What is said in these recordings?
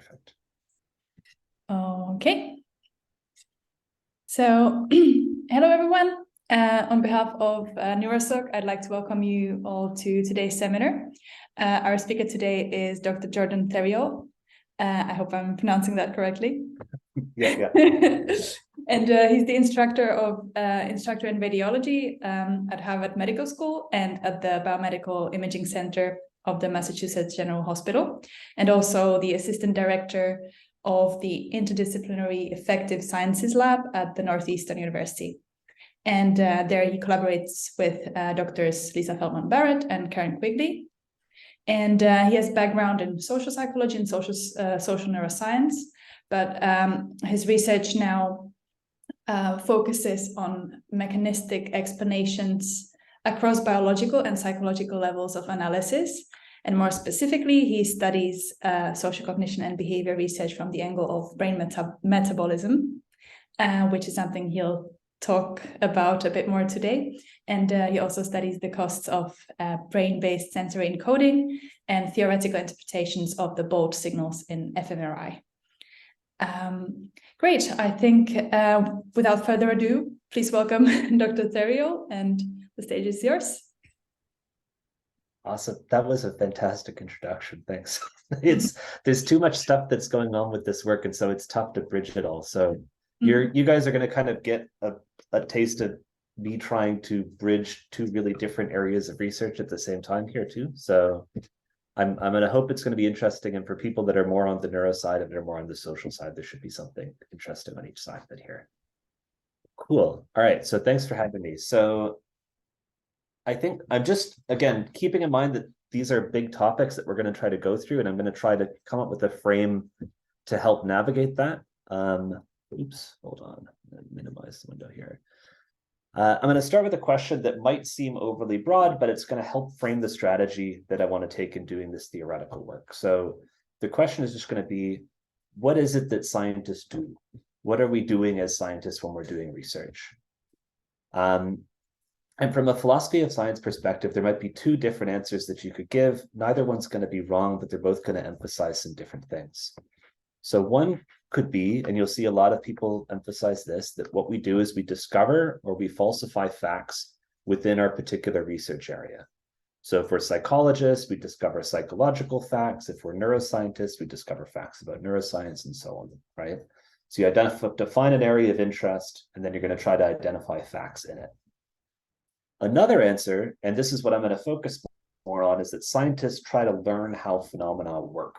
Perfect. Okay. So, hello everyone. On behalf of Neuroscience, I'd like to welcome you all to today's seminar. Our speaker today is Dr. Jordan Theriault. I hope I'm pronouncing that correctly. Yeah. And he's the instructor in radiology at Harvard Medical School and at the Biomedical Imaging Center of the Massachusetts General Hospital, and also the assistant director of the Interdisciplinary Affective Sciences Lab at the Northeastern University. And there he collaborates with doctors Lisa Feldman Barrett and Karen Quigley. And he has background in social psychology and social neuroscience, but his research now focuses on mechanistic explanations across biological and psychological levels of analysis. And more specifically, he studies social cognition and behavior research from the angle of brain metabolism, which is something he'll talk about a bit more today. And he also studies the costs of brain-based sensory encoding and theoretical interpretations of the bold signals in fMRI. Great. I think without further ado, please welcome Dr. Theriault, and the stage is yours. Awesome. That was a fantastic introduction. Thanks. There's too much stuff that's going on with this work, and so it's tough to bridge it all. So you guys are going to kind of get a taste of me trying to bridge two really different areas of research at the same time here too. So I'm going to hope it's going to be interesting, and for people that are more on the neuro side and are more on the social side, there should be something interesting on each side of it here. Cool. All right. So thanks for having me. So I think I'm just, again, keeping in mind that these are big topics that we're going to try to go through, and I'm going to try to come up with a frame to help navigate that. Oops, hold on, minimize the window here. I'm going to start with a question that might seem overly broad, but it's going to help frame the strategy that I want to take in doing this theoretical work. So the question is just going to be, what is it that scientists do? What are we doing as scientists when we're doing research? And from a philosophy of science perspective, there might be two different answers that you could give. Neither one's going to be wrong, but they're both going to emphasize some different things. So one could be, and you'll see a lot of people emphasize this, that what we do is we discover or we falsify facts within our particular research area. So if we're psychologists, we discover psychological facts. If we're neuroscientists, we discover facts about neuroscience and so on, right? So you define an area of interest, and then you're going to try to identify facts in it. Another answer, and this is what I'm going to focus more on, is that scientists try to learn how phenomena work.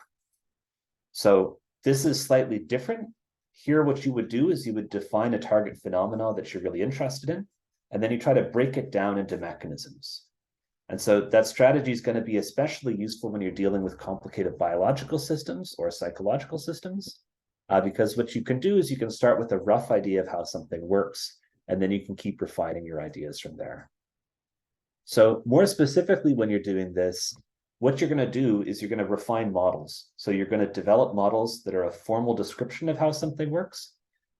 So this is slightly different. Here, what you would do is you would define a target phenomena that you're really interested in, and then you try to break it down into mechanisms. And so that strategy is going to be especially useful when you're dealing with complicated biological systems or psychological systems, because what you can do is you can start with a rough idea of how something works, and then you can keep refining your ideas from there. So more specifically, when you're doing this, what you're going to do is you're going to refine models. So you're going to develop models that are a formal description of how something works.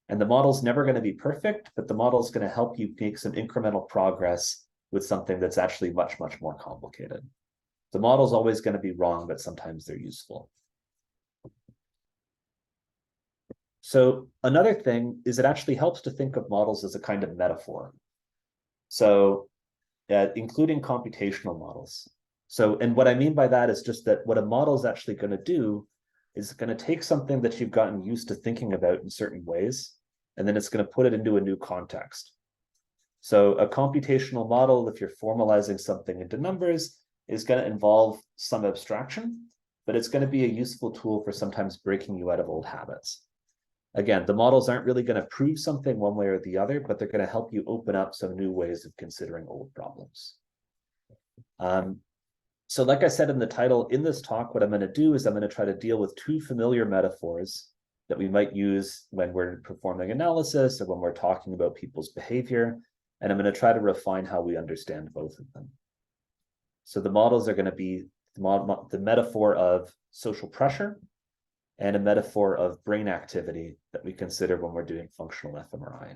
And the model's never going to be perfect, but the model is going to help you make some incremental progress with something that's actually much, much more complicated. The model's always going to be wrong, but sometimes they're useful. So another thing is it actually helps to think of models as a kind of metaphor. So including computational models. So, and what I mean by that is just that what a model is actually going to do is going to take something that you've gotten used to thinking about in certain ways, and then it's going to put it into a new context. So a computational model, if you're formalizing something into numbers, is going to involve some abstraction, but it's going to be a useful tool for sometimes breaking you out of old habits. Again, the models aren't really going to prove something one way or the other, but they're going to help you open up some new ways of considering old problems. So like I said in the title, in this talk, what I'm going to do is I'm going to try to deal with two familiar metaphors that we might use when we're performing analysis or when we're talking about people's behavior. And I'm going to try to refine how we understand both of them. So the models are going to be the metaphor of social pressure and a metaphor of brain activity that we consider when we're doing functional fMRI.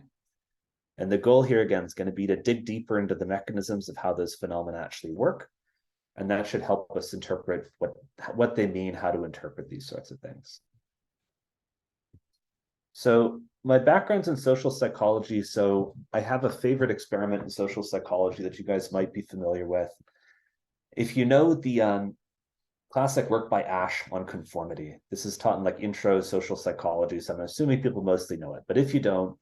And the goal here, again, is going to be to dig deeper into the mechanisms of how those phenomena actually work. And that should help us interpret what they mean, how to interpret these sorts of things. So my background's in social psychology, so I have a favorite experiment in social psychology that you guys might be familiar with. If you know the classic work by Ash on conformity, this is taught in like intro social psychology, so I'm assuming people mostly know it. But if you don't,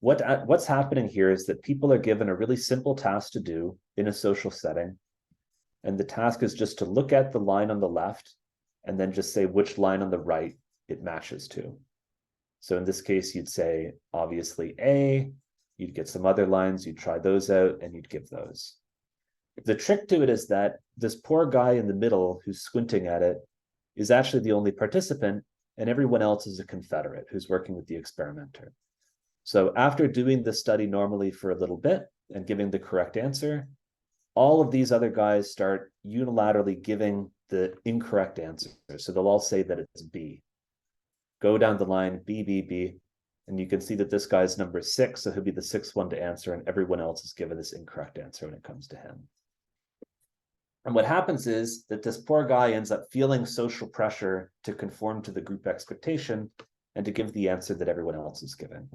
what's happening here is that people are given a really simple task to do in a social setting. And the task is just to look at the line on the left and then just say which line on the right it matches to. So in this case, you'd say, obviously, A, you'd get some other lines, you'd try those out, and you'd give those. The trick to it is that this poor guy in the middle who's squinting at it is actually the only participant, and everyone else is a confederate who's working with the experimenter. So after doing the study normally for a little bit and giving the correct answer, all of these other guys start unilaterally giving the incorrect answer. So they'll all say that it's B. Go down the line, B, B, B, and you can see that this guy's number 6, so he'll be the 6th one to answer, and everyone else is given this incorrect answer when it comes to him. And what happens is that this poor guy ends up feeling social pressure to conform to the group expectation and to give the answer that everyone else is given.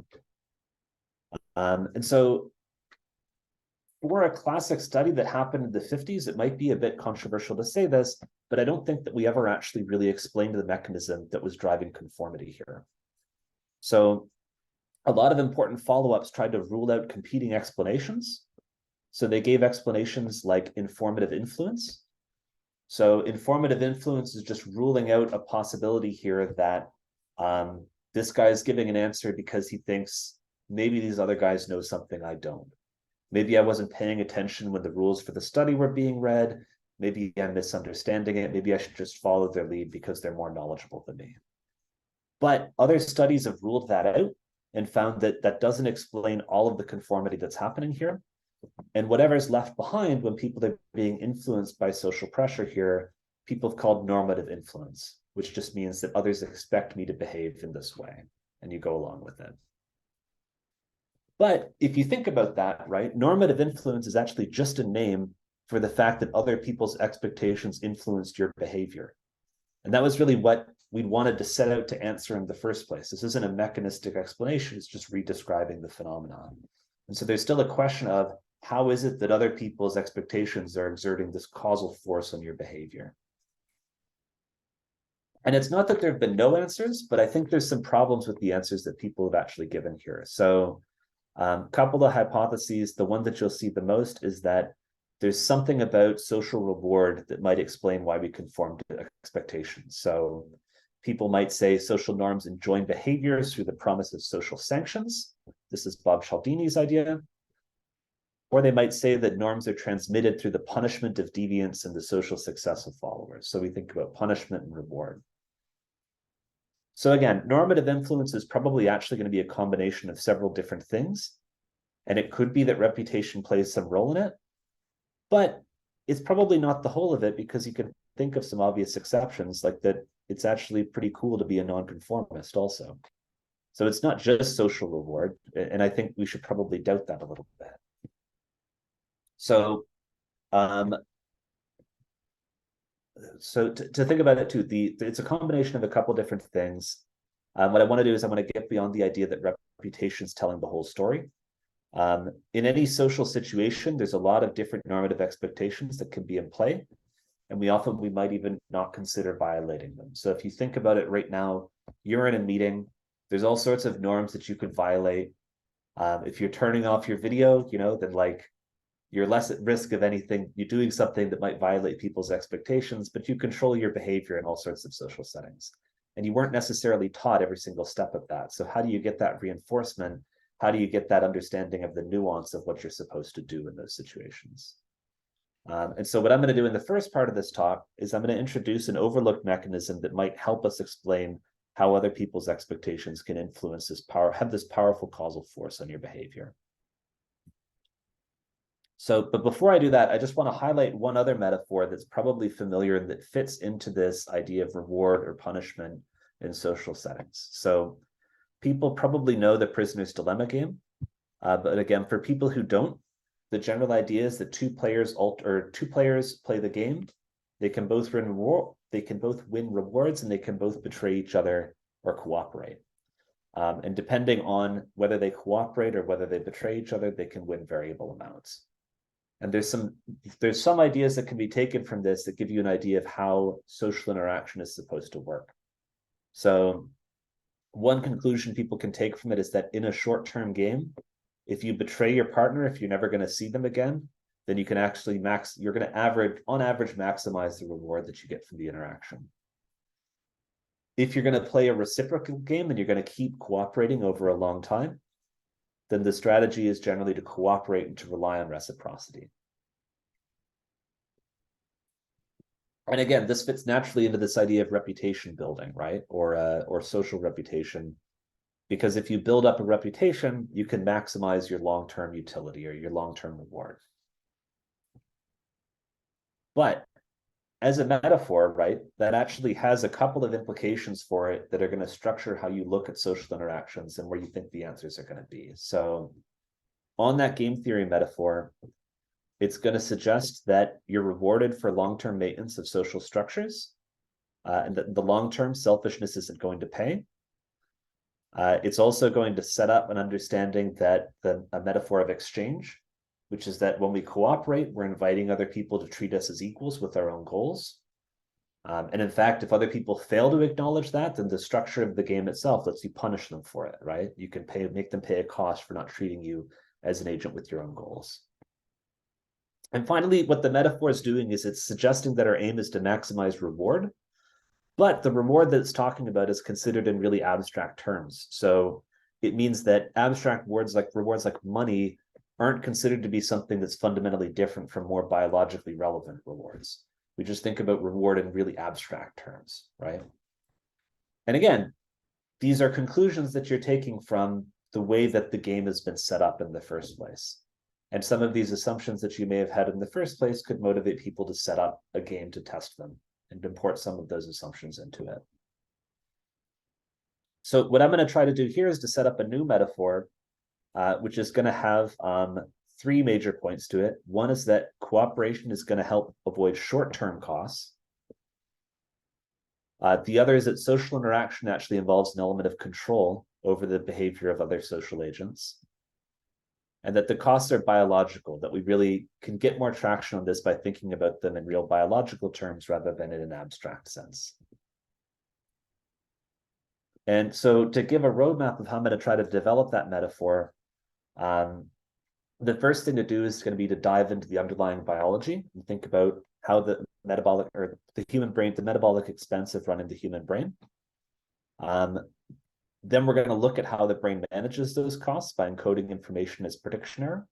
And so for a classic study that happened in the 50s, it might be a bit controversial to say this, but I don't think that we ever actually really explained the mechanism that was driving conformity here. So a lot of important follow-ups tried to rule out competing explanations. So they gave explanations like informative influence. So informative influence is just ruling out a possibility here that this guy is giving an answer because he thinks maybe these other guys know something I don't. Maybe I wasn't paying attention when the rules for the study were being read. Maybe I'm misunderstanding it. Maybe I should just follow their lead because they're more knowledgeable than me. But other studies have ruled that out and found that that doesn't explain all of the conformity that's happening here. And whatever's left behind when people are being influenced by social pressure here, people have called normative influence, which just means that others expect me to behave in this way, and you go along with it. But if you think about that, right, normative influence is actually just a name for the fact that other people's expectations influenced your behavior. And that was really what we wanted to set out to answer in the first place. This isn't a mechanistic explanation, it's just redescribing the phenomenon. And so there's still a question of how is it that other people's expectations are exerting this causal force on your behavior? And it's not that there have been no answers, but I think there's some problems with the answers that people have actually given here. So a couple of hypotheses. The one that you'll see the most is that there's something about social reward that might explain why we conform to expectations. So people might say social norms enjoin behaviors through the promise of social sanctions. This is Bob Cialdini's idea. Or they might say that norms are transmitted through the punishment of deviance and the social success of followers. So we think about punishment and reward. So again, normative influence is probably actually going to be a combination of several different things. And it could be that reputation plays some role in it, but it's probably not the whole of it, because you can think of some obvious exceptions, like that it's actually pretty cool to be a nonconformist also. So it's not just social reward, and I think we should probably doubt that a little bit. So to think about it too, it's a combination of a couple different things. What I want to do is I want to get beyond the idea that reputation is telling the whole story. In any social situation, there's a lot of different normative expectations that can be in play, and we might even not consider violating them. So if you think about it right now, you're in a meeting, there's all sorts of norms that you could violate. If you're turning off your video, then like you're less at risk of anything. You're doing something that might violate people's expectations, but you control your behavior in all sorts of social settings. And you weren't necessarily taught every single step of that. So how do you get that reinforcement? How do you get that understanding of the nuance of what you're supposed to do in those situations? And so what I'm going to do in the first part of this talk is I'm going to introduce an overlooked mechanism that might help us explain how other people's expectations can influence this have this powerful causal force on your behavior. So, but before I do that, I just want to highlight one other metaphor that's probably familiar and that fits into this idea of reward or punishment in social settings. So people probably know the prisoner's dilemma game, but again, for people who don't, the general idea is that two players play the game. They can both win rewards, and they can both betray each other or cooperate. And depending on whether they cooperate or whether they betray each other, they can win variable amounts. And there's some ideas that can be taken from this that give you an idea of how social interaction is supposed to work. So one conclusion people can take from it is that in a short-term game, if you betray your partner, if you're never going to see them again, then you can actually you're going to on average maximize the reward that you get from the interaction. If you're going to play a reciprocal game and you're going to keep cooperating over a long time, then the strategy is generally to cooperate and to rely on reciprocity. And again, this fits naturally into this idea of reputation building, right? Or social reputation. Because if you build up a reputation, you can maximize your long-term utility or your long-term reward. But as a metaphor, right, that actually has a couple of implications for it that are going to structure how you look at social interactions and where you think the answers are going to be. So on that game theory metaphor, it's going to suggest that you're rewarded for long-term maintenance of social structures, and that the long-term selfishness isn't going to pay. It's also going to set up an understanding that a metaphor of exchange, which is that when we cooperate, we're inviting other people to treat us as equals with our own goals. And in fact, if other people fail to acknowledge that, then the structure of the game itself lets you punish them for it, right? You can make them pay a cost for not treating you as an agent with your own goals. And finally, what the metaphor is doing is it's suggesting that our aim is to maximize reward, but the reward that it's talking about is considered in really abstract terms. So it means that abstract rewards like money aren't considered to be something that's fundamentally different from more biologically relevant rewards. We just think about reward in really abstract terms, right? And again, these are conclusions that you're taking from the way that the game has been set up in the first place. And some of these assumptions that you may have had in the first place could motivate people to set up a game to test them and import some of those assumptions into it. So what I'm going to try to do here is to set up a new metaphor, which is going to have three major points to it. One is that cooperation is going to help avoid short-term costs. The other is that social interaction actually involves an element of control over the behavior of other social agents. And that the costs are biological, that we really can get more traction on this by thinking about them in real biological terms rather than in an abstract sense. And so to give a roadmap of how I'm going to try to develop that metaphor, the first thing to do is going to be to dive into the underlying biology and think about how the metabolic or the human brain, the metabolic expense of running the human brain. Then we're going to look at how the brain manages those costs by encoding information as prediction error.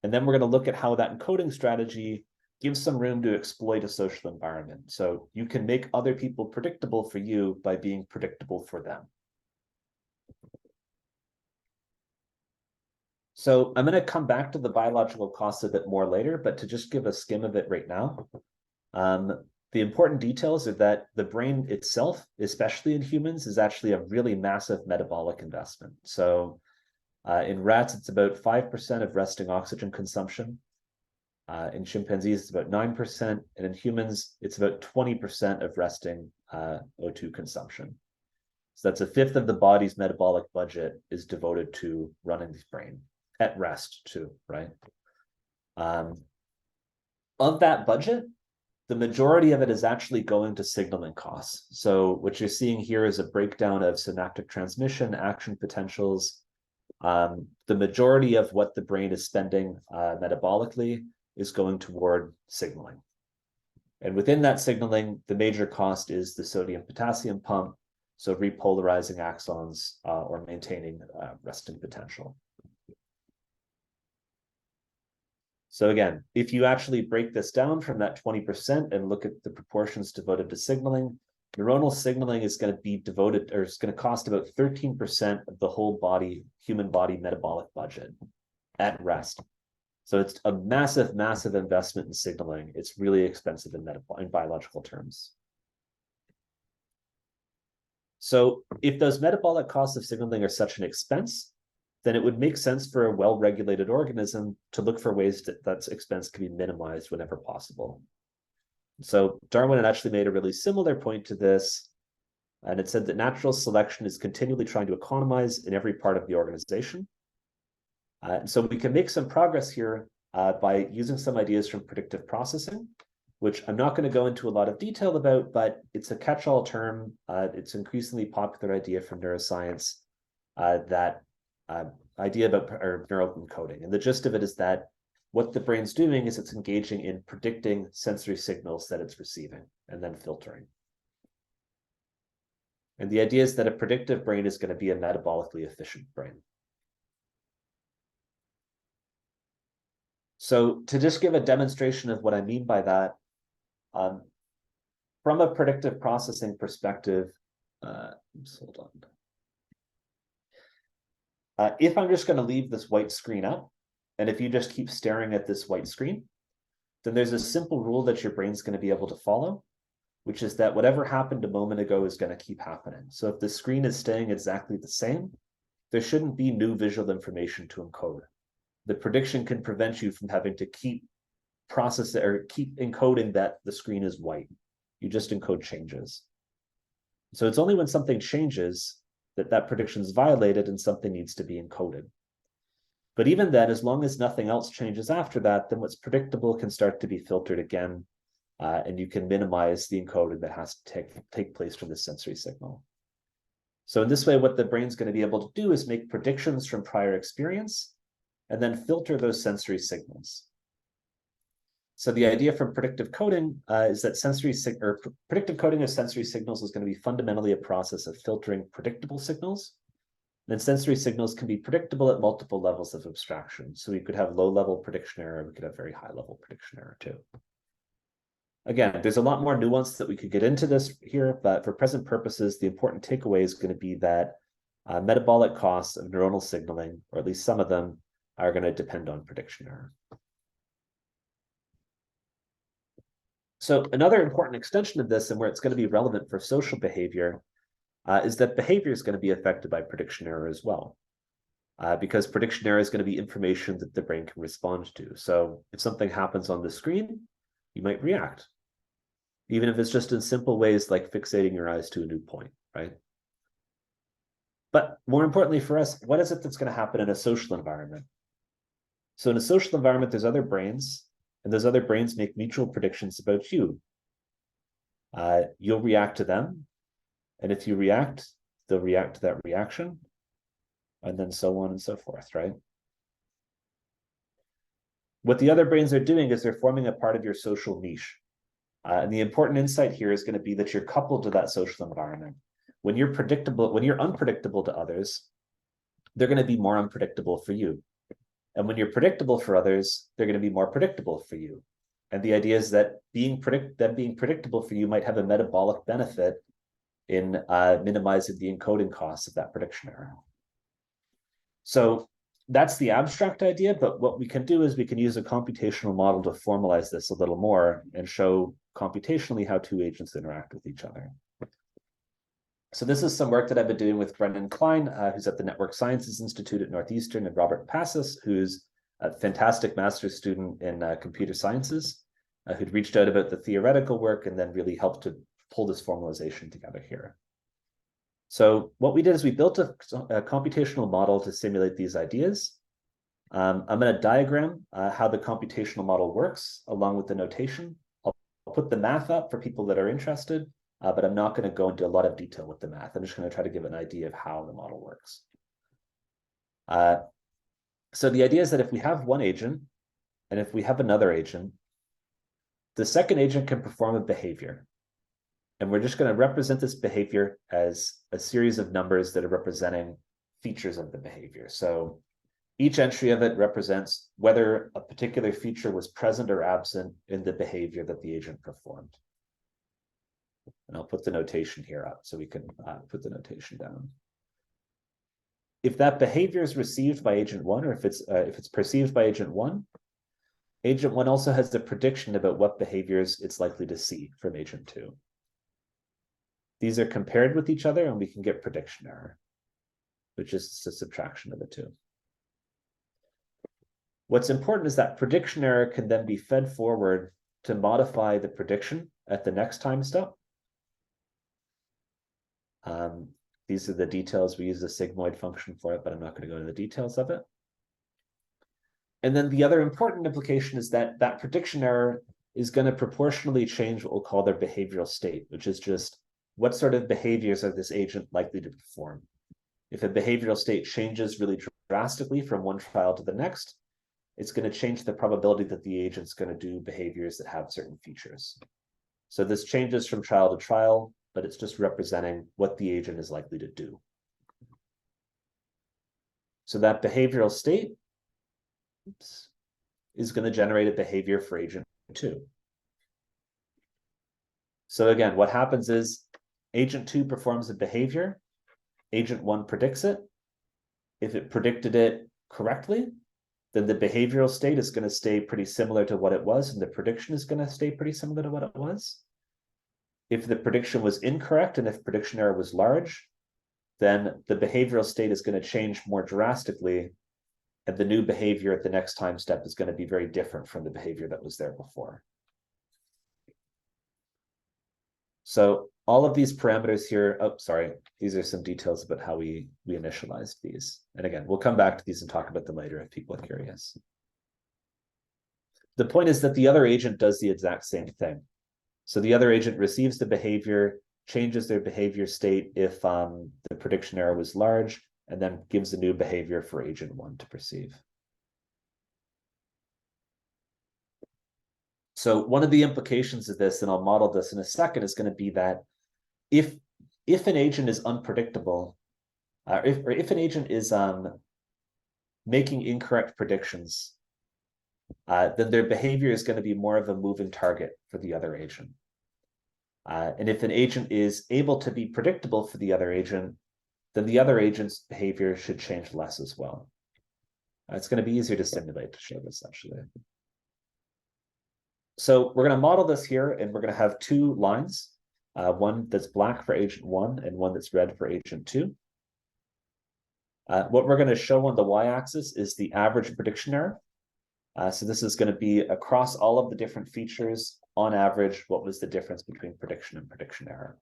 And then we're going to look at how that encoding strategy gives some room to exploit a social environment. So you can make other people predictable for you by being predictable for them. So I'm going to come back to the biological costs a bit more later, but to just give a skim of it right now. The important details are that the brain itself, especially in humans, is actually a really massive metabolic investment. So in rats, it's about 5% of resting oxygen consumption. In chimpanzees, it's about 9%. And in humans, it's about 20% of resting O2 consumption. So that's a fifth of the body's metabolic budget is devoted to running the brain at rest too, right? Of that budget, the majority of it is actually going to signaling costs. So what you're seeing here is a breakdown of synaptic transmission, action potentials. The majority of what the brain is spending metabolically is going toward signaling. And within that signaling, the major cost is the sodium-potassium pump, so repolarizing axons or maintaining resting potential. So again, if you actually break this down from that 20% and look at the proportions devoted to signaling, neuronal signaling is going to be devoted, or it's going to cost about 13% of the whole body, human body metabolic budget at rest. So it's a massive, massive investment in signaling. It's really expensive in biological terms. So if those metabolic costs of signaling are such an expense, then it would make sense for a well-regulated organism to look for ways that expense can be minimized whenever possible. So Darwin had actually made a really similar point to this And it said that natural selection is continually trying to economize in every part of the organization. So we can make some progress here by using some ideas from predictive processing, which I'm not going to go into a lot of detail about, but it's a catch-all term. It's an increasingly popular idea from neuroscience, that idea about neural encoding. And the gist of it is that what the brain's doing is it's engaging in predicting sensory signals that it's receiving and then filtering. And the idea is that a predictive brain is going to be a metabolically efficient brain. So to just give a demonstration of what I mean by that, from a predictive processing perspective, hold on. If I'm just going to leave this white screen up, and if you just keep staring at this white screen, then there's a simple rule that your brain's going to be able to follow, which is that whatever happened a moment ago is going to keep happening. So if the screen is staying exactly the same, there shouldn't be new visual information to encode. The prediction can prevent you from having to keep processing or keep encoding that the screen is white. You just encode changes. So it's only when something changes that that prediction is violated and something needs to be encoded. But even then, as long as nothing else changes after that, then what's predictable can start to be filtered again, and you can minimize the encoding that has to take place from the sensory signal. So in this way, what the brain's going to be able to do is make predictions from prior experience and then filter those sensory signals. So the idea from predictive coding is that predictive coding of sensory signals is going to be fundamentally a process of filtering predictable signals. And sensory signals can be predictable at multiple levels of abstraction. So we could have low-level prediction error, we could have very high-level prediction error too. Again, there's a lot more nuance that we could get into this here, but for present purposes, the important takeaway is going to be that metabolic costs of neuronal signaling, or at least some of them, are going to depend on prediction error. So another important extension of this, and where it's going to be relevant for social behavior, is that behavior is going to be affected by prediction error as well, because prediction error is going to be information that the brain can respond to. So if something happens on the screen, you might react, even if it's just in simple ways like fixating your eyes to a new point, right? But more importantly for us, what is it that's going to happen in a social environment? So in a social environment, there's other brains, and those other brains make mutual predictions about you. You'll react to them, and if you react, they'll react to that reaction, and then so on and so forth, right? What the other brains are doing is they're forming a part of your social niche. And the important insight here is going to be that you're coupled to that social environment. When you're unpredictable to others, they're going to be more unpredictable for you. And when you're predictable for others, they're going to be more predictable for you. And the idea is that being predictable for you might have a metabolic benefit in minimizing the encoding costs of that prediction error. So that's the abstract idea, but what we can do is we can use a computational model to formalize this a little more and show computationally how two agents interact with each other. So this is some work that I've been doing with Brendan Klein, who's at the Network Sciences Institute at Northeastern, and Robert Passis, who's a fantastic master's student in computer sciences, who'd reached out about the theoretical work and then really helped to pull this formalization together here. So what we did is we built a computational model to simulate these ideas. I'm going to diagram how the computational model works along with the notation. I'll put the math up for people that are interested, but I'm not going to go into a lot of detail with the math. I'm just going to try to give an idea of how the model works. So the idea is that if we have one agent and if we have another agent, the second agent can perform a behavior. And we're just going to represent this behavior as a series of numbers that are representing features of the behavior. So each entry of it represents whether a particular feature was present or absent in the behavior that the agent performed. And I'll put the notation here up so we can put the notation down. If that behavior is received by agent one, or if it's perceived by agent one also has the prediction about what behaviors it's likely to see from agent two. These are compared with each other, and we can get prediction error, which is the subtraction of the two. What's important is that prediction error can then be fed forward to modify the prediction at the next time step. These are the details. We use the sigmoid function for it, but I'm not going to go into the details of it. And then the other important implication is that that prediction error is going to proportionally change what we'll call their behavioral state, which is just what sort of behaviors are this agent likely to perform. If a behavioral state changes really drastically from one trial to the next, it's going to change the probability that the agent's going to do behaviors that have certain features. So this changes from trial to trial, but it's just representing what the agent is likely to do. So that behavioral state is going to generate a behavior for agent 2. So again, what happens is agent 2 performs a behavior, agent 1 predicts it. If it predicted it correctly, then the behavioral state is going to stay pretty similar to what it was, and the prediction is going to stay pretty similar to what it was. If the prediction was incorrect and if prediction error was large, then the behavioral state is going to change more drastically, and the new behavior at the next time step is going to be very different from the behavior that was there before. So all of these parameters here, these are some details about how we initialized these. And again, we'll come back to these and talk about them later if people are curious. The point is that the other agent does the exact same thing. So the other agent receives the behavior, changes their behavior state if the prediction error was large, and then gives a new behavior for agent 1 to perceive. So one of the implications of this, and I'll model this in a second, is going to be that if an agent is unpredictable, if an agent is making incorrect predictions, then their behavior is going to be more of a moving target for the other agent. And if an agent is able to be predictable for the other agent, then the other agent's behavior should change less as well. It's going to be easier to simulate to show this, actually. So we're going to model this here, and we're going to have 2 lines, one that's black for agent 1 and one that's red for agent 2. What we're going to show on the y-axis is the average prediction error. So this is going to be across all of the different features, on average, what was the difference between prediction and prediction error.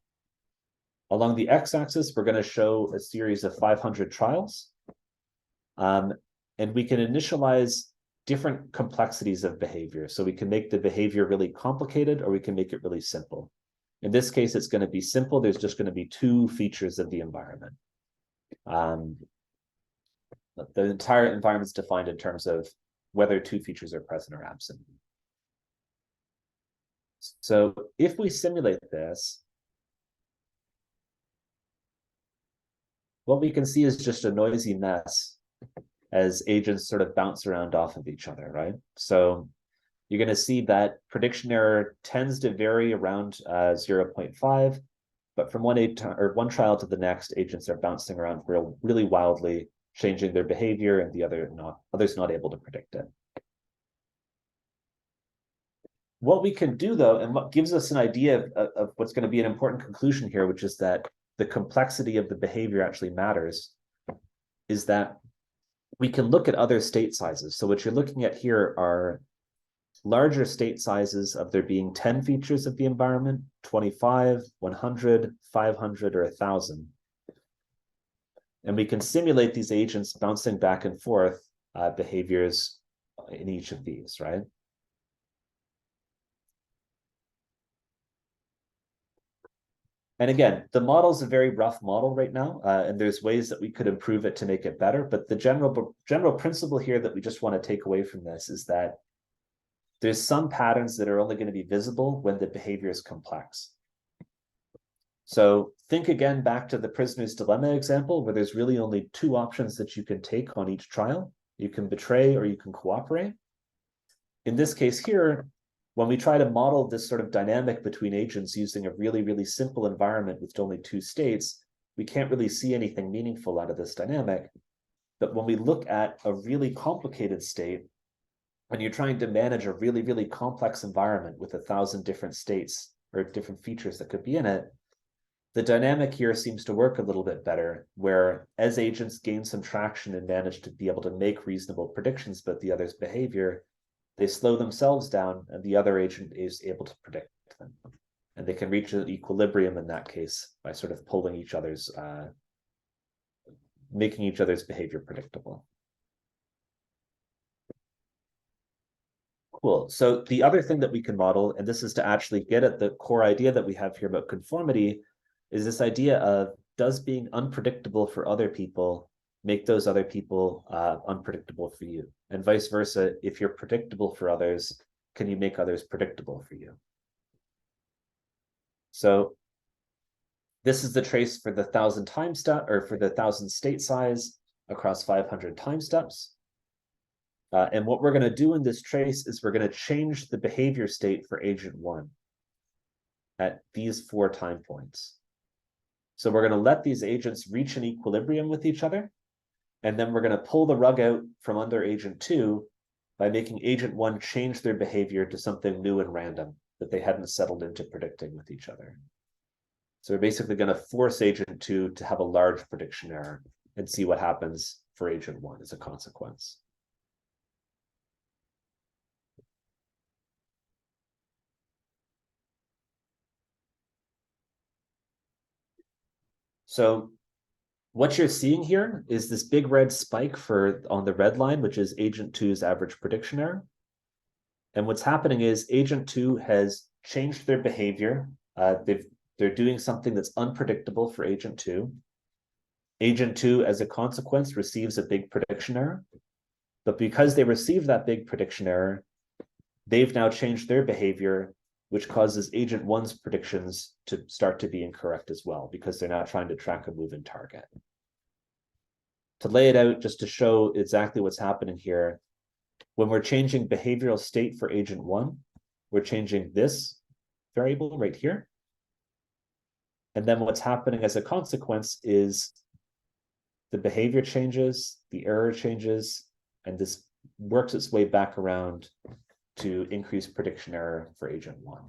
Along the x-axis, we're going to show a series of 500 trials. And we can initialize different complexities of behavior. So we can make the behavior really complicated, or we can make it really simple. In this case, it's going to be simple. There's just going to be 2 features of the environment. The entire environment is defined in terms of whether 2 features are present or absent. So if we simulate this, what we can see is just a noisy mess as agents sort of bounce around off of each other, right? So you're going to see that prediction error tends to vary around 0.5, but from one trial to the next, agents are bouncing around really wildly, changing their behavior, and the others not able to predict it. What we can do, though, and what gives us an idea of what's going to be an important conclusion here, which is that the complexity of the behavior actually matters, is that we can look at other state sizes. So what you're looking at here are larger state sizes of there being 10 features of the environment, 25, 100, 500, or 1,000. And we can simulate these agents bouncing back and forth behaviors in each of these, right? And again, the model is a very rough model right now, and there's ways that we could improve it to make it better. But the general principle here that we just want to take away from this is that there's some patterns that are only going to be visible when the behavior is complex. So think again back to the prisoner's dilemma example, where there's really only 2 options that you can take on each trial. You can betray or you can cooperate. In this case here, when we try to model this sort of dynamic between agents using a really, really simple environment with only 2 states, we can't really see anything meaningful out of this dynamic. But when we look at a really complicated state, when you're trying to manage a really, really complex environment with 1,000 different states or different features that could be in it, the dynamic here seems to work a little bit better, where as agents gain some traction and manage to be able to make reasonable predictions about the other's behavior, they slow themselves down and the other agent is able to predict them. And they can reach an equilibrium in that case by sort of pulling each other's, making each other's behavior predictable. Cool. So the other thing that we can model, and this is to actually get at the core idea that we have here about conformity, is this idea of, does being unpredictable for other people make those other people unpredictable for you? And vice versa, if you're predictable for others, can you make others predictable for you? So this is the trace for the 1,000 time step, or for the 1,000 state size across 500 time steps. And what we're going to do in this trace is we're going to change the behavior state for agent 1 at these 4 time points. So we're going to let these agents reach an equilibrium with each other, and then we're going to pull the rug out from under agent 2 by making agent 1 change their behavior to something new and random that they hadn't settled into predicting with each other. So we're basically going to force agent 2 to have a large prediction error and see what happens for agent 1 as a consequence. So what you're seeing here is this big red spike on the red line, which is agent 2's average prediction error. And what's happening is agent 2 has changed their behavior. They're doing something that's unpredictable for agent 2. Agent 2, as a consequence, receives a big prediction error. But because they received that big prediction error, they've now changed their behavior, which causes agent 1's predictions to start to be incorrect as well, because they're now trying to track a moving target. To lay it out, just to show exactly what's happening here, when we're changing behavioral state for agent 1, we're changing this variable right here. And then what's happening as a consequence is the behavior changes, the error changes, and this works its way back around to increase prediction error for agent 1.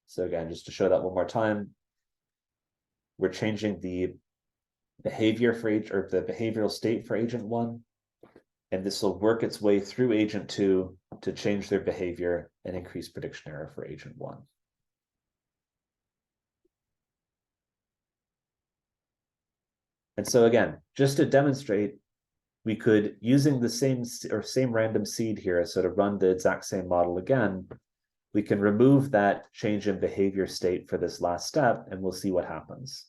So again, just to show that one more time, we're changing the behavior for the behavioral state for agent 1, and this will work its way through agent 2 to change their behavior and increase prediction error for agent 1. And so again, just to demonstrate, we could, using the same random seed here, so to run the exact same model again, we can remove that change in behavior state for this last step, and we'll see what happens.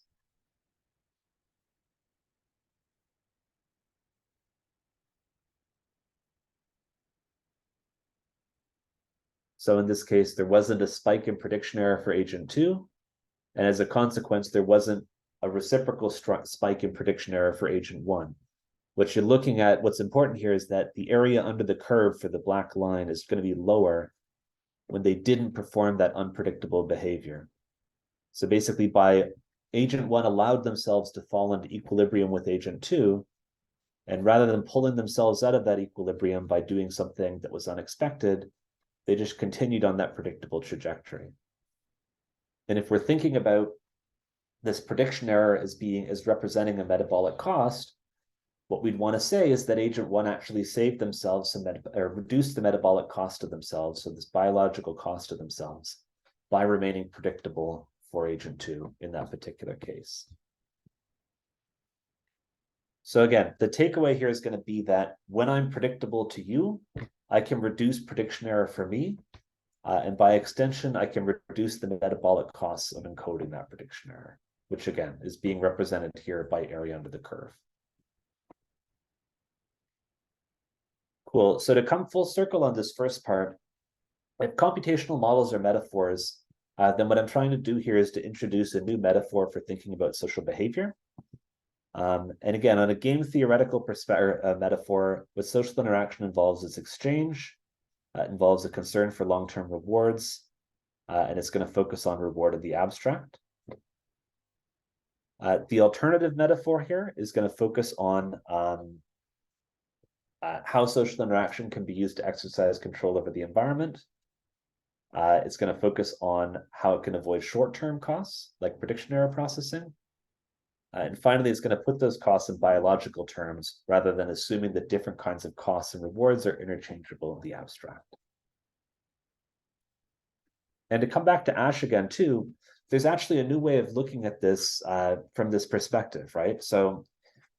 So in this case, there wasn't a spike in prediction error for agent 2, and as a consequence, there wasn't a reciprocal spike in prediction error for agent 1. What you're looking at, what's important here is that the area under the curve for the black line is going to be lower when they didn't perform that unpredictable behavior. So basically, by agent 1 allowed themselves to fall into equilibrium with agent 2, and rather than pulling themselves out of that equilibrium by doing something that was unexpected, they just continued on that predictable trajectory. And if we're thinking about this prediction error as representing a metabolic cost, what we'd want to say is that agent 1 actually saved themselves or reduced the metabolic cost of themselves, so this biological cost of themselves, by remaining predictable for agent 2 in that particular case. So again, the takeaway here is going to be that when I'm predictable to you, I can reduce prediction error for me, and by extension, I can reduce the metabolic costs of encoding that prediction error, which again is being represented here by area under the curve. Cool. So to come full circle on this first part, if computational models are metaphors, then what I'm trying to do here is to introduce a new metaphor for thinking about social behavior. And again, on a game theoretical metaphor, what social interaction involves is exchange. It involves a concern for long-term rewards, and it's going to focus on reward of the abstract. The alternative metaphor here is going to focus on how social interaction can be used to exercise control over the environment. It's going to focus on how it can avoid short-term costs, like prediction error processing. And finally, it's going to put those costs in biological terms, rather than assuming that different kinds of costs and rewards are interchangeable in the abstract. And to come back to Ash again too, there's actually a new way of looking at this from this perspective, right? So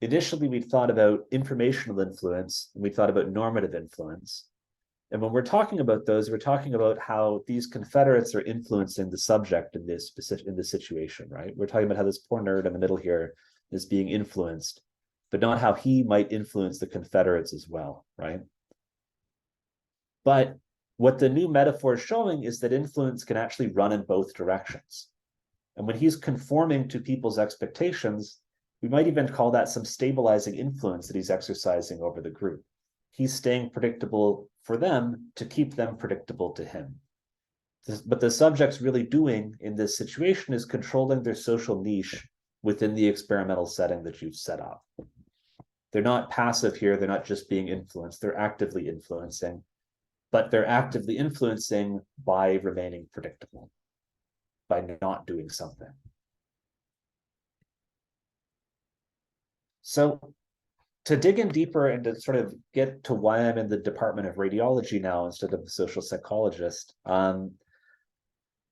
initially we thought about informational influence, and we thought about normative influence. And when we're talking about those, we're talking about how these confederates are influencing the subject in this situation, right? We're talking about how this poor nerd in the middle here is being influenced, but not how he might influence the confederates as well, right? But what the new metaphor is showing is that influence can actually run in both directions. And when he's conforming to people's expectations, we might even call that some stabilizing influence that he's exercising over the group. He's staying predictable for them to keep them predictable to him. But the subject's really doing in this situation is controlling their social niche within the experimental setting that you've set up. They're not passive here. They're not just being influenced. They're actively influencing, but they're actively influencing by remaining predictable, by not doing something. So to dig in deeper and to sort of get to why I'm in the Department of Radiology now instead of a social psychologist,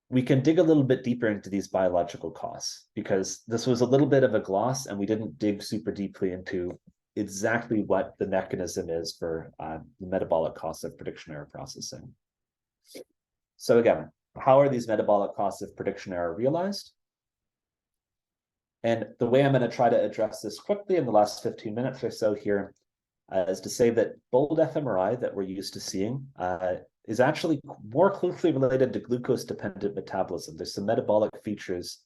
we can dig a little bit deeper into these biological costs, because this was a little bit of a gloss and we didn't dig super deeply into exactly what the mechanism is for the metabolic costs of prediction error processing. So again, how are these metabolic costs of prediction error realized? And the way I'm going to try to address this quickly in the last 15 minutes or so here is to say that bold fMRI that we're used to seeing is actually more closely related to glucose-dependent metabolism. There's some metabolic features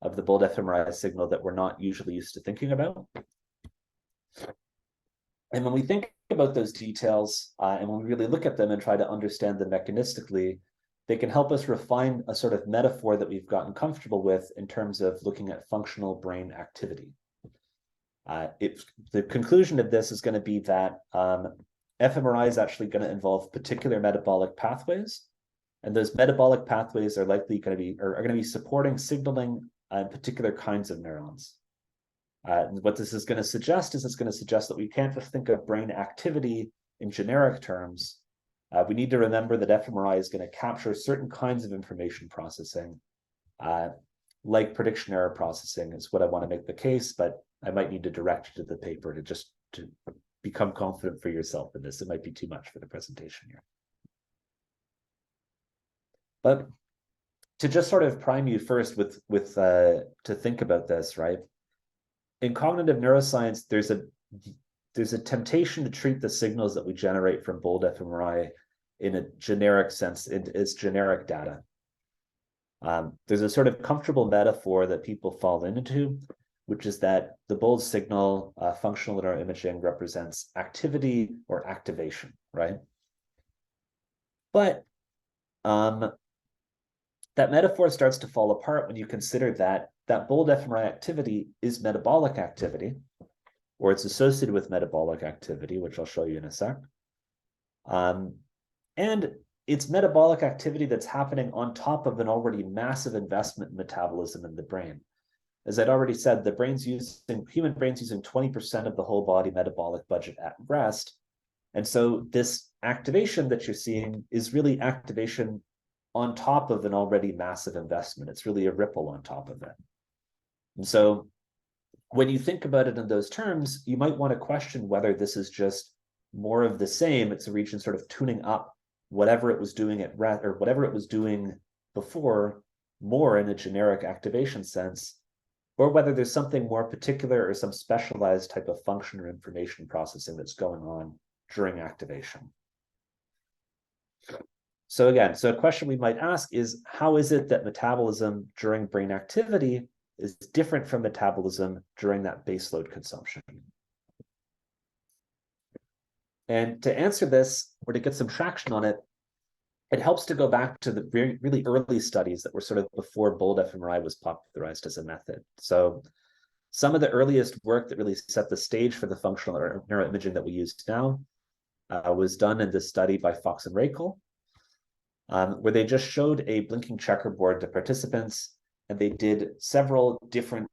of the bold fMRI signal that we're not usually used to thinking about. And when we think about those details, and when we really look at them and try to understand them mechanistically, they can help us refine a sort of metaphor that we've gotten comfortable with in terms of looking at functional brain activity. The conclusion of this is going to be that fMRI is actually going to involve particular metabolic pathways, and those metabolic pathways are likely going to be supporting signaling in particular kinds of neurons. What this is going to suggest is it's going to suggest that we can't just think of brain activity in generic terms. We need to remember that fMRI is going to capture certain kinds of information processing, like prediction error processing is what I want to make the case, but I might need to direct you to the paper to become confident for yourself in this. It might be too much for the presentation here. But to just sort of prime you first with to think about this, right? In cognitive neuroscience, there's a temptation to treat the signals that we generate from bold fMRI in a generic sense, it's generic data. There's a sort of comfortable metaphor that people fall into, which is that the bold signal, functional neuroimaging, represents activity or activation, right? But that metaphor starts to fall apart when you consider that bold fMRI activity is metabolic activity, or it's associated with metabolic activity, which I'll show you in a sec. And it's metabolic activity that's happening on top of an already massive investment in metabolism in the brain. As I'd already said, human brain's using 20% of the whole body metabolic budget at rest. And so this activation that you're seeing is really activation on top of an already massive investment. It's really a ripple on top of it. And so when you think about it in those terms, you might want to question whether this is just more of the same. It's a region sort of tuning up whatever it was doing at rest, or whatever it was doing before, more in a generic activation sense, or whether there's something more particular or some specialized type of function or information processing that's going on during activation. So again, a question we might ask is, how is it that metabolism during brain activity is different from metabolism during that baseload consumption? And to answer this, or to get some traction on it, it helps to go back to the really early studies that were sort of before bold fMRI was popularized as a method. So some of the earliest work that really set the stage for the functional neuroimaging that we use now was done in this study by Fox and Rachel, where they just showed a blinking checkerboard to participants, and they did several different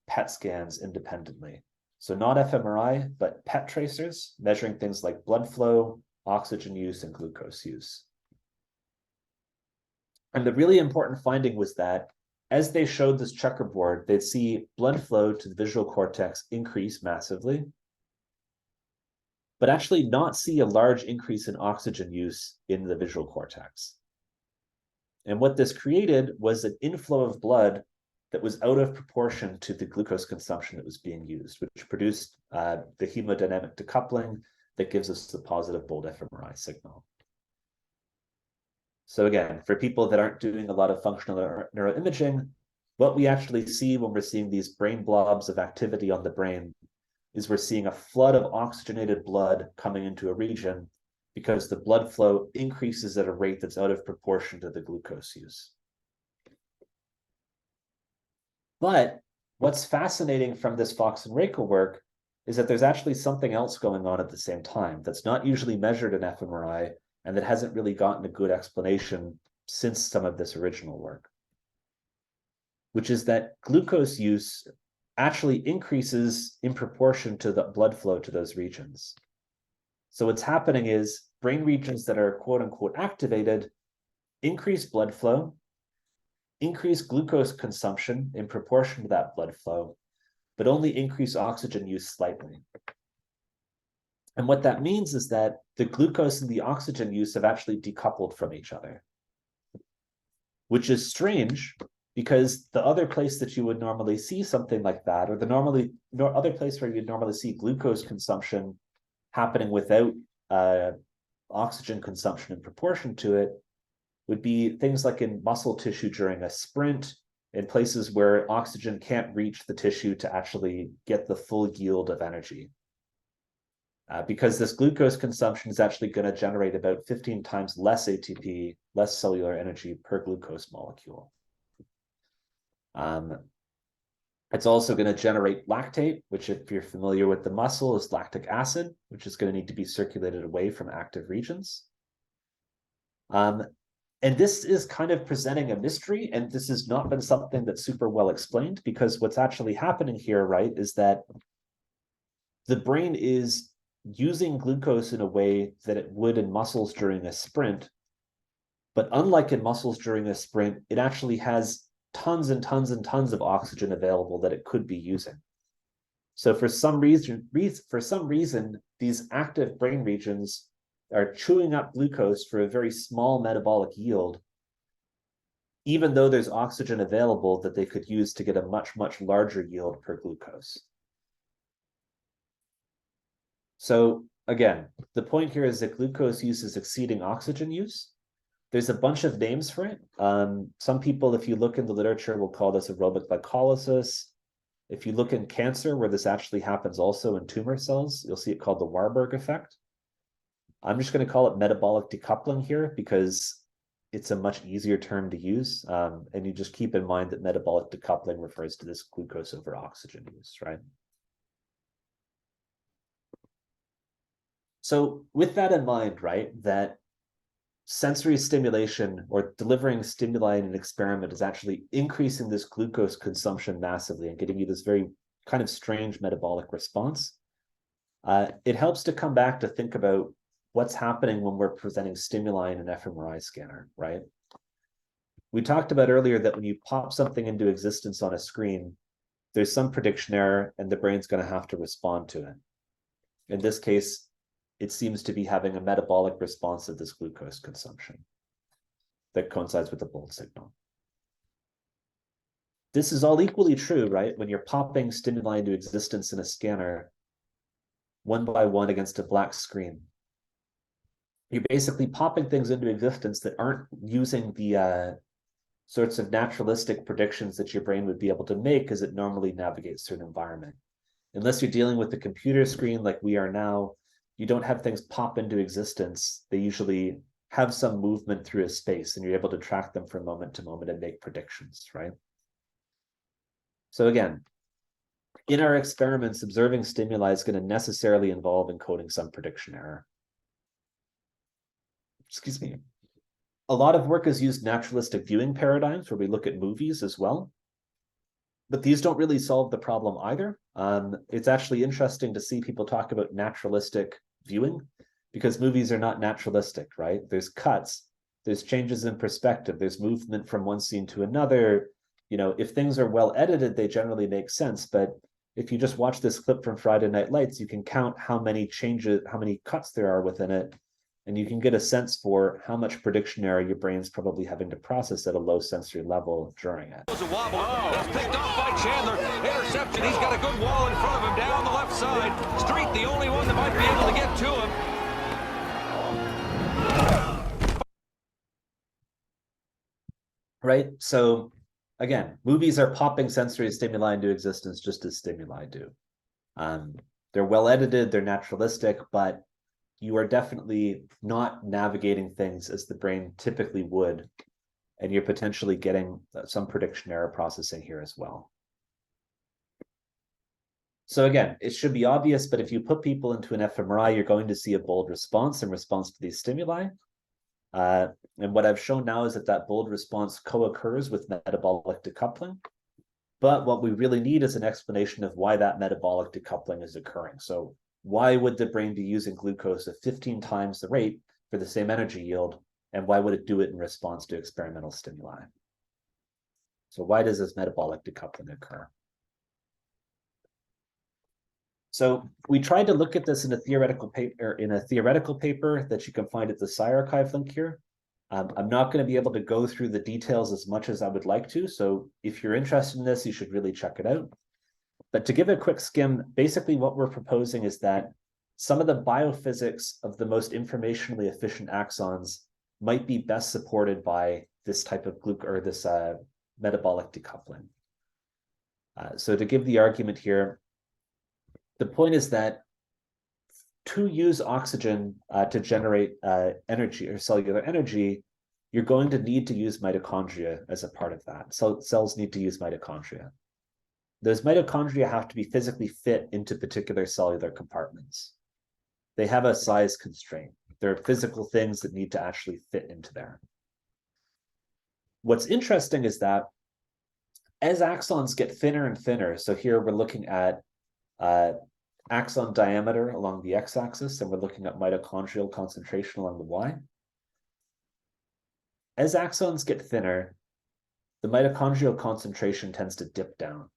PET scans independently. So not fMRI, but PET tracers, measuring things like blood flow, oxygen use, and glucose use. And the really important finding was that as they showed this checkerboard, they'd see blood flow to the visual cortex increase massively, but actually not see a large increase in oxygen use in the visual cortex. And what this created was an inflow of blood that was out of proportion to the glucose consumption that was being used, which produced the hemodynamic decoupling that gives us the positive bold fMRI signal. So again, for people that aren't doing a lot of functional neuroimaging, what we actually see when we're seeing these brain blobs of activity on the brain is we're seeing a flood of oxygenated blood coming into a region because the blood flow increases at a rate that's out of proportion to the glucose use. But what's fascinating from this Fox and Rakel work is that there's actually something else going on at the same time that's not usually measured in fMRI and that hasn't really gotten a good explanation since some of this original work, which is that glucose use actually increases in proportion to the blood flow to those regions. So what's happening is brain regions that are quote unquote activated increase blood flow, increase glucose consumption in proportion to that blood flow, but only increase oxygen use slightly. And what that means is that the glucose and the oxygen use have actually decoupled from each other, which is strange because the other place that you would normally see something like that, or the other place where you'd normally see glucose consumption happening without oxygen consumption in proportion to it, would be things like in muscle tissue during a sprint, in places where oxygen can't reach the tissue to actually get the full yield of energy. Because this glucose consumption is actually going to generate about 15 times less ATP, less cellular energy per glucose molecule. It's also going to generate lactate, which if you're familiar with the muscle is lactic acid, which is going to need to be circulated away from active regions. And this is kind of presenting a mystery, and this has not been something that's super well explained, because what's actually happening here, right, is that the brain is using glucose in a way that it would in muscles during a sprint. But unlike in muscles during a sprint, it actually has tons and tons and tons of oxygen available that it could be using. So for some reason, these active brain regions are chewing up glucose for a very small metabolic yield, even though there's oxygen available that they could use to get a much, much larger yield per glucose. So again, the point here is that glucose use is exceeding oxygen use. There's a bunch of names for it. Some people, if you look in the literature, will call this aerobic glycolysis. If you look in cancer, where this actually happens also in tumor cells, you'll see it called the Warburg effect. I'm just going to call it metabolic decoupling here because it's a much easier term to use. And you just keep in mind that metabolic decoupling refers to this glucose over oxygen use, right? So with that in mind, right, that sensory stimulation or delivering stimuli in an experiment is actually increasing this glucose consumption massively and getting you this very kind of strange metabolic response. It helps to come back to think about what's happening when we're presenting stimuli in an fMRI scanner, right? We talked about earlier that when you pop something into existence on a screen, there's some prediction error and the brain's going to have to respond to it. In this case, it seems to be having a metabolic response to this glucose consumption that coincides with the bold signal. This is all equally true, right? When you're popping stimuli into existence in a scanner, one by one against a black screen, you're basically popping things into existence that aren't using the sorts of naturalistic predictions that your brain would be able to make as it normally navigates through an environment. Unless you're dealing with the computer screen like we are now, you don't have things pop into existence. They usually have some movement through a space and you're able to track them from moment to moment and make predictions, right? So again, in our experiments, observing stimuli is going to necessarily involve encoding some prediction error. Excuse me. A lot of work has used naturalistic viewing paradigms where we look at movies as well. But these don't really solve the problem either. It's actually interesting to see people talk about naturalistic viewing because movies are not naturalistic, right? There's cuts, There's changes in perspective. There's movement from one scene to another. You know, if things are well edited, they generally make sense. But if you just watch this clip from Friday Night Lights, you can count how many changes, how many cuts there are within it. And you can get a sense for how much prediction error your brain's probably having to process at a low sensory level during it. That's picked off by Chandler. Interception. He's got a good wall in front of him down the left side. Street, the only one that might be able to get to him. Right? So again, movies are popping sensory stimuli into existence just as stimuli do. They're well edited, they're naturalistic, but you are definitely not navigating things as the brain typically would, and you're potentially getting some prediction error processing here as well. So again, it should be obvious, but if you put people into an fMRI, you're going to see a bold response in response to these stimuli. And what I've shown now is that that bold response co-occurs with metabolic decoupling. But what we really need is an explanation of why that metabolic decoupling is occurring. So why would the brain be using glucose at 15 times the rate for the same energy yield? And why would it do it in response to experimental stimuli? So why does this metabolic decoupling occur? So we tried to look at this in a theoretical paper that you can find at the SciArchive link here. I'm not going to be able to go through the details as much as I would like to. So if you're interested in this, you should really check it out. But to give a quick skim, basically what we're proposing is that some of the biophysics of the most informationally efficient axons might be best supported by this type of metabolic decoupling. So to give the argument here, the point is that to use oxygen to generate energy or cellular energy, you're going to need to use mitochondria as a part of that. So cells need to use mitochondria. Those mitochondria have to be physically fit into particular cellular compartments. They have a size constraint. They're physical things that need to actually fit into there. What's interesting is that as axons get thinner and thinner, so here we're looking at axon diameter along the x-axis, and we're looking at mitochondrial concentration along the y. As axons get thinner, the mitochondrial concentration tends to dip down.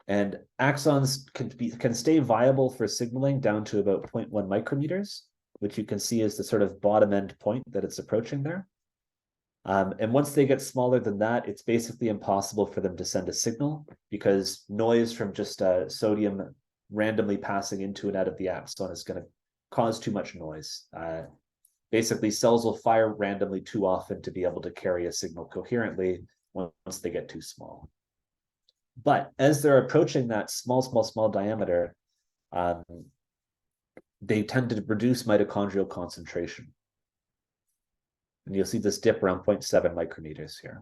And axons can stay viable for signaling down to about 0.1 micrometers, which you can see is the sort of bottom end point that it's approaching there. And once they get smaller than that, it's basically impossible for them to send a signal because noise from just sodium randomly passing into and out of the axon is going to cause too much noise. Basically, cells will fire randomly too often to be able to carry a signal coherently once they get too small. But as they're approaching that small diameter, they tend to reduce mitochondrial concentration. And you'll see this dip around 0.7 micrometers here.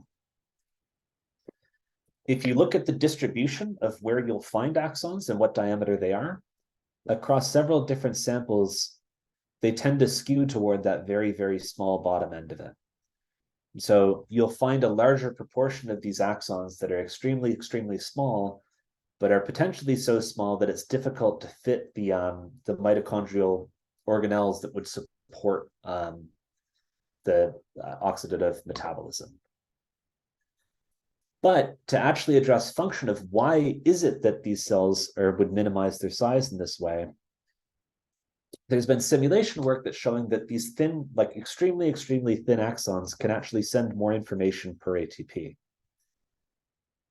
If you look at the distribution of where you'll find axons and what diameter they are, across several different samples, they tend to skew toward that very, very small bottom end of it. So you'll find a larger proportion of these axons that are extremely, extremely small, but are potentially so small that it's difficult to fit the mitochondrial organelles that would support the oxidative metabolism. But to actually address function of why is it that these cells would minimize their size in this way, there's been simulation work that's showing that these thin, like extremely, extremely thin axons can actually send more information per ATP.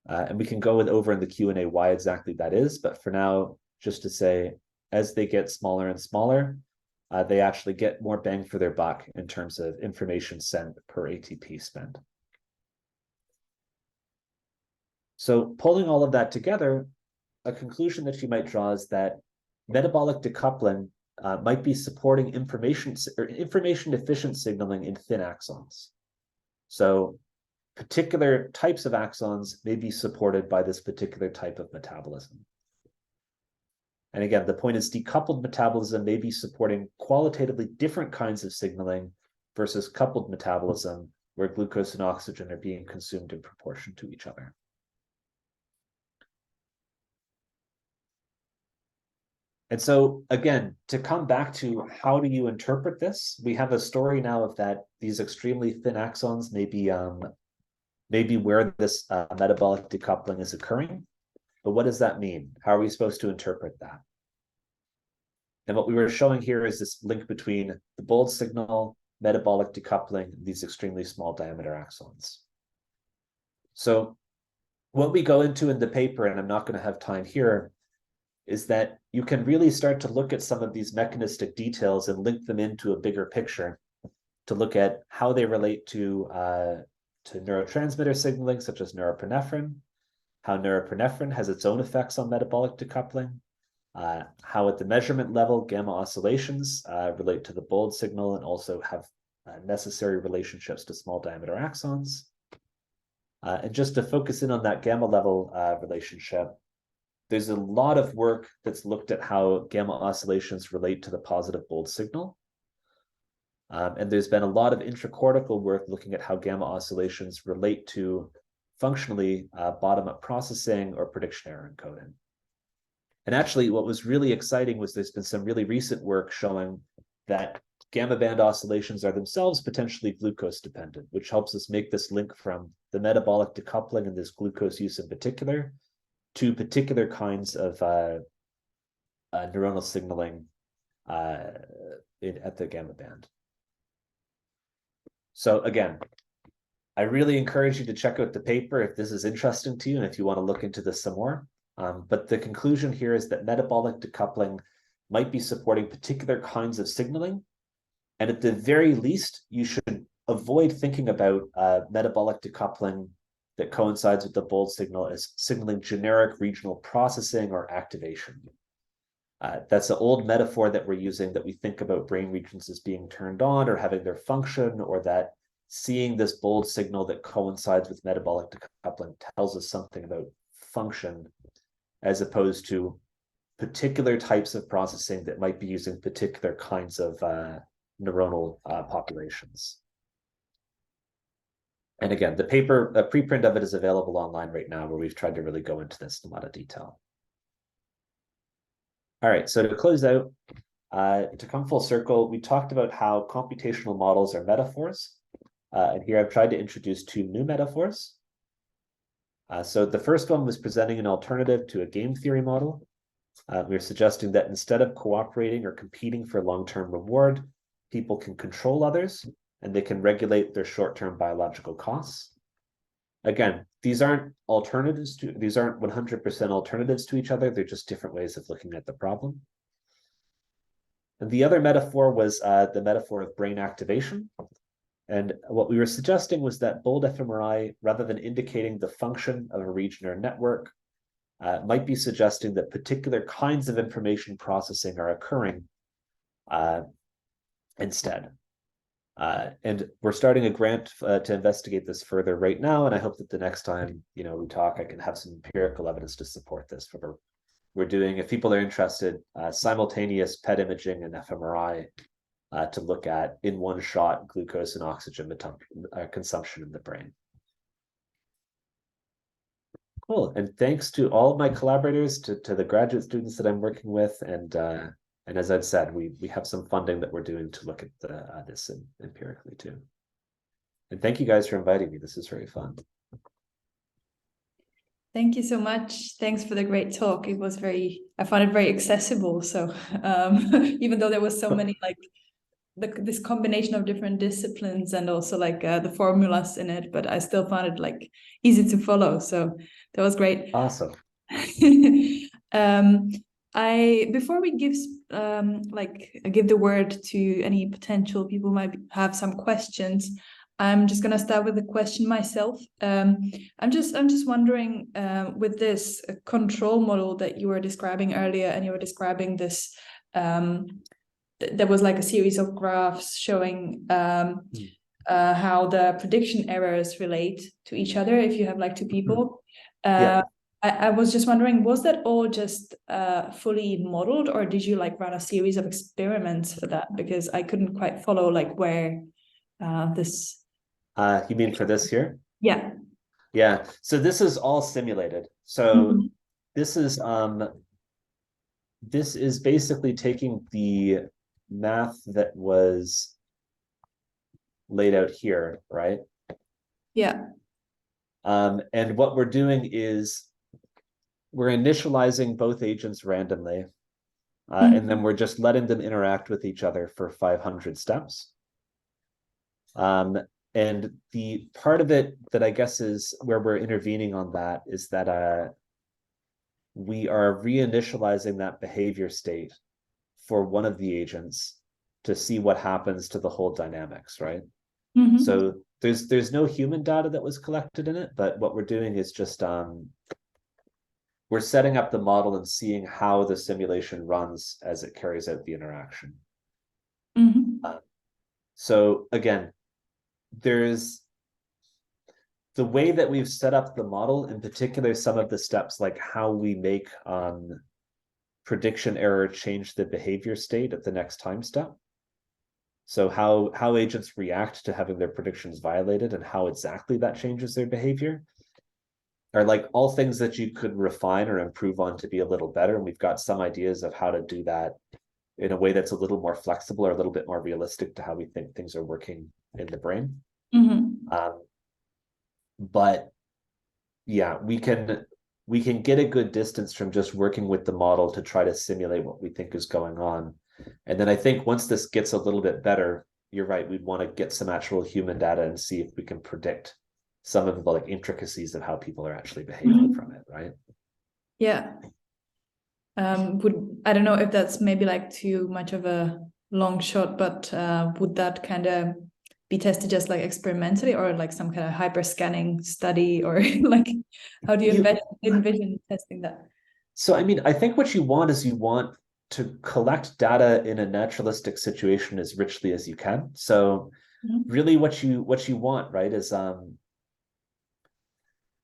And we can go over in the Q&A why exactly that is, but for now, just to say, as they get smaller and smaller, they actually get more bang for their buck in terms of information sent per ATP spent. So pulling all of that together, a conclusion that you might draw is that metabolic decoupling might be supporting information efficient signaling in thin axons. So particular types of axons may be supported by this particular type of metabolism. And again, the point is decoupled metabolism may be supporting qualitatively different kinds of signaling versus coupled metabolism, where glucose and oxygen are being consumed in proportion to each other. And so again, to come back to how do you interpret this, we have a story now of that these extremely thin axons maybe where this metabolic decoupling is occurring. But what does that mean? How are we supposed to interpret that? And what we were showing here is this link between the bold signal, metabolic decoupling, these extremely small diameter axons. So what we go into in the paper, and I'm not going to have time here, is that you can really start to look at some of these mechanistic details and link them into a bigger picture to look at how they relate to neurotransmitter signaling, such as norepinephrine, how norepinephrine has its own effects on metabolic decoupling, how at the measurement level, gamma oscillations relate to the bold signal and also have necessary relationships to small diameter axons. And just to focus in on that gamma level relationship, there's a lot of work that's looked at how gamma oscillations relate to the positive bold signal. And there's been a lot of intracortical work looking at how gamma oscillations relate to functionally bottom-up processing or prediction error encoding. And actually, what was really exciting was there's been some really recent work showing that gamma band oscillations are themselves potentially glucose dependent, which helps us make this link from the metabolic decoupling and this glucose use in particular to particular kinds of neuronal signaling at the gamma band. So again, I really encourage you to check out the paper if this is interesting to you and if you want to look into this some more. But the conclusion here is that metabolic decoupling might be supporting particular kinds of signaling. And at the very least, you should avoid thinking about metabolic decoupling that coincides with the bold signal as signaling generic regional processing or activation. That's an old metaphor that we're using, that we think about brain regions as being turned on or having their function, or that seeing this bold signal that coincides with metabolic decoupling tells us something about function, as opposed to particular types of processing that might be using particular kinds of neuronal populations. And again, the paper, a preprint of it is available online right now, where we've tried to really go into this in a lot of detail. All right, so to close out, to come full circle, we talked about how computational models are metaphors. And here I've tried to introduce two new metaphors. So the first one was presenting an alternative to a game theory model. We're suggesting that instead of cooperating or competing for long-term reward, people can control others and they can regulate their short-term biological costs. Again, these aren't 100% alternatives to each other. They're just different ways of looking at the problem. And the other metaphor was the metaphor of brain activation. And what we were suggesting was that bold fMRI, rather than indicating the function of a region or network, might be suggesting that particular kinds of information processing are occurring instead. And we're starting a grant to investigate this further right now, and I hope that the next time we talk, I can have some empirical evidence to support this. We're doing, if people are interested, simultaneous PET imaging and fMRI to look at in one shot glucose and oxygen consumption in the brain. Cool, and thanks to all of my collaborators, to the graduate students that I'm working with, and as I've said, we have some funding that we're doing to look at this empirically too. And thank you guys for inviting me. This is very fun. Thank you so much. Thanks for the great talk. It was I found it very accessible. So even though there was so many this combination of different disciplines and also the formulas in it, but I still found it easy to follow. So that was great. Awesome. Before we give the word to any potential people who might have some questions, I'm just gonna start with a question myself. I'm just wondering, with this control model that you were describing earlier, and you were describing this, there was a series of graphs showing how the prediction errors relate to each other if you have two people. Yeah. I was just wondering, was that all just fully modeled, or did you run a series of experiments for that? Because I couldn't quite follow where this. You mean for this here? Yeah. Yeah. So this is all simulated. So this is this is basically taking the math that was laid out here, right? Yeah. And what we're doing is we're initializing both agents randomly, and then we're just letting them interact with each other for 500 steps. And the part of it that I guess is where we're intervening on that is that we are reinitializing that behavior state for one of the agents to see what happens to the whole dynamics, right? So there's no human data that was collected in it, but what we're doing is just we're setting up the model and seeing how the simulation runs as it carries out the interaction. So again, there's the way that we've set up the model, in particular, some of the steps like how we make prediction error change the behavior state at the next time step. So how agents react to having their predictions violated and how exactly that changes their behavior are like all things that you could refine or improve on to be a little better. And we've got some ideas of how to do that in a way that's a little more flexible or a little bit more realistic to how we think things are working in the brain. But yeah, we can get a good distance from just working with the model to try to simulate what we think is going on. And then I think once this gets a little bit better, you're right, we'd want to get some actual human data and see if we can predict some of the like intricacies of how people are actually behaving from it, right? Yeah. I don't know if that's maybe like too much of a long shot, but would that kind of be tested just like experimentally or like some kind of hyper scanning study, or like how do you envision testing that? So I mean, I think what you want is you want to collect data in a naturalistic situation as richly as you can. So really what you want, right, is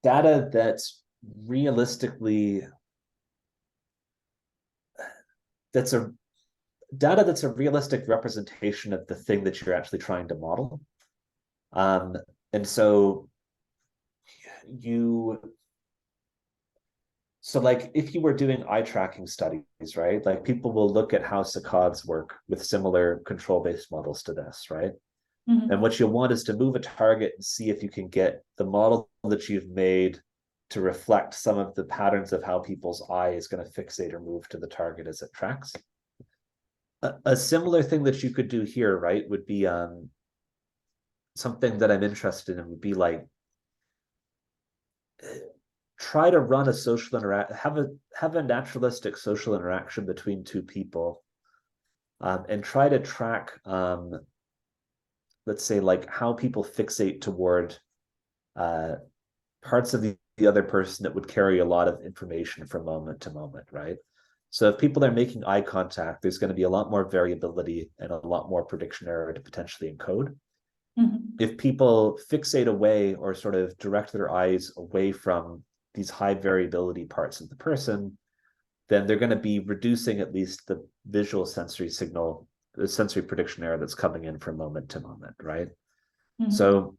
data that's realistically data that's a realistic representation of the thing that you're actually trying to model. And so like if you were doing eye tracking studies, right? Like people will look at how saccades work with similar control-based models to this, right? And what you want is to move a target and see if you can get the model that you've made to reflect some of the patterns of how people's eye is going to fixate or move to the target as it tracks. A similar thing that you could do here, right, would be something that I'm interested in would be like try to run a social have a naturalistic social interaction between two people, and try to track let's say like how people fixate toward parts of the other person that would carry a lot of information from moment to moment, right? So if people are making eye contact, there's going to be a lot more variability and a lot more prediction error to potentially encode. If people fixate away or sort of direct their eyes away from these high variability parts of the person, then they're going to be reducing at least the visual sensory signal, the sensory prediction error that's coming in from moment to moment, right? So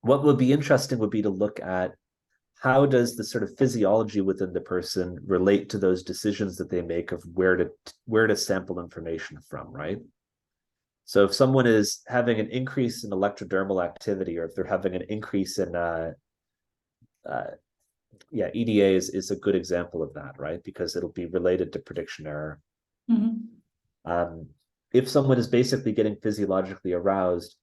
what would be interesting would be to look at how does the sort of physiology within the person relate to those decisions that they make of where to sample information from, right? So if someone is having an increase in electrodermal activity, or if they're having an increase in EDA is a good example of that, right? Because it'll be related to prediction error. If someone is basically getting physiologically aroused,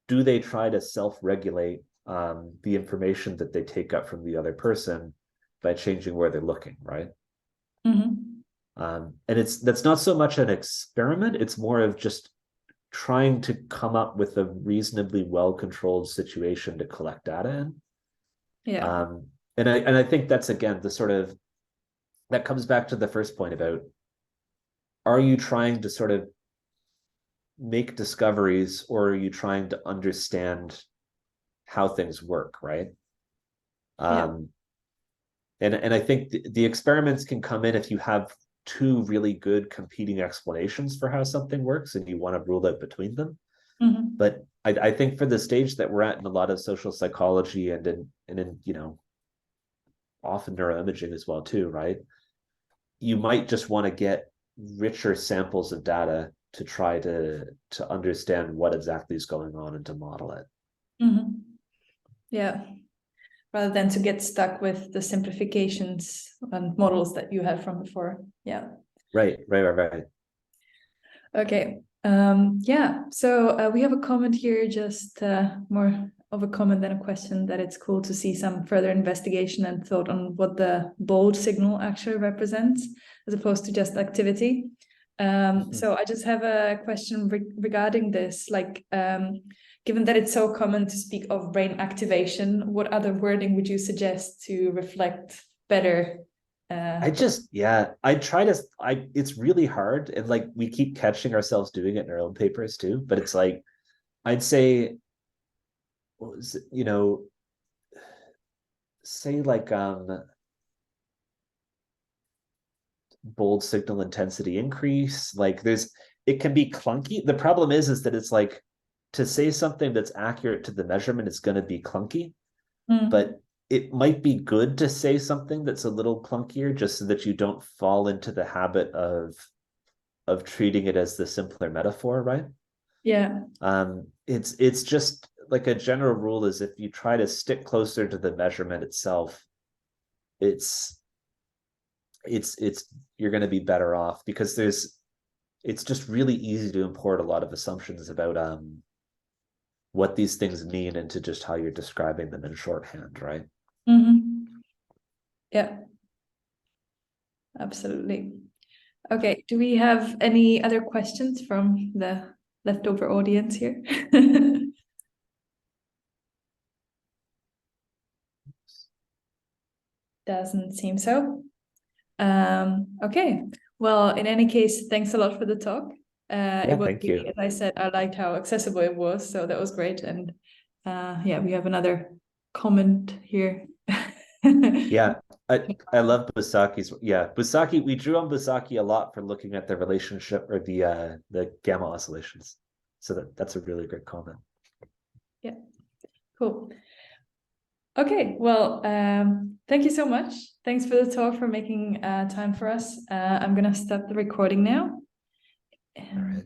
do they try to self-regulate the information that they take up from the other person by changing where they're looking, right? And that's not so much an experiment, it's more of just trying to come up with a reasonably well-controlled situation to collect data in. And I think that's, again, the sort of, that comes back to the first point about, are you trying to sort of make discoveries, or are you trying to understand how things work, right? And I think the experiments can come in if you have two really good competing explanations for how something works and you want to rule out between them. But I think for the stage that we're at in a lot of social psychology and in you know, often neuroimaging as well too, right? You might just want to get richer samples of data to try to understand what exactly is going on and to model it. Yeah, rather than to get stuck with the simplifications and models that you had from before. Yeah. Right. Okay. Yeah. So we have a comment here, just more of a comment than a question, that it's cool to see some further investigation and thought on what the bold signal actually represents, as opposed to just activity. So I just have a question regarding this, like, given that it's so common to speak of brain activation, what other wording would you suggest to reflect better? It's really hard, and like we keep catching ourselves doing it in our own papers too, but it's like, I'd say, what was it, say like bold signal intensity increase, like it can be clunky. The problem is that it's like, to say something that's accurate to the measurement is going to be clunky, but it might be good to say something that's a little clunkier, just so that you don't fall into the habit of treating it as the simpler metaphor, right? Yeah. It's just like a general rule is, if you try to stick closer to the measurement itself, it's you're going to be better off, because it's just really easy to import a lot of assumptions about what these things mean into just how you're describing them in shorthand, right? Yeah, absolutely. Okay, do we have any other questions from the leftover audience here? Doesn't seem so. Okay, well, in any case, thanks a lot for the talk. It was thank you. As I said, I liked how accessible it was, so that was great. And yeah, we have another comment here. Yeah, I love Busaki's. Yeah, Busaki, we drew on Busaki a lot for looking at the relationship, or the gamma oscillations. So that's a really great comment. Yeah, cool. Okay, well, thank you so much. Thanks for the talk, for making time for us. I'm gonna stop the recording now. All right.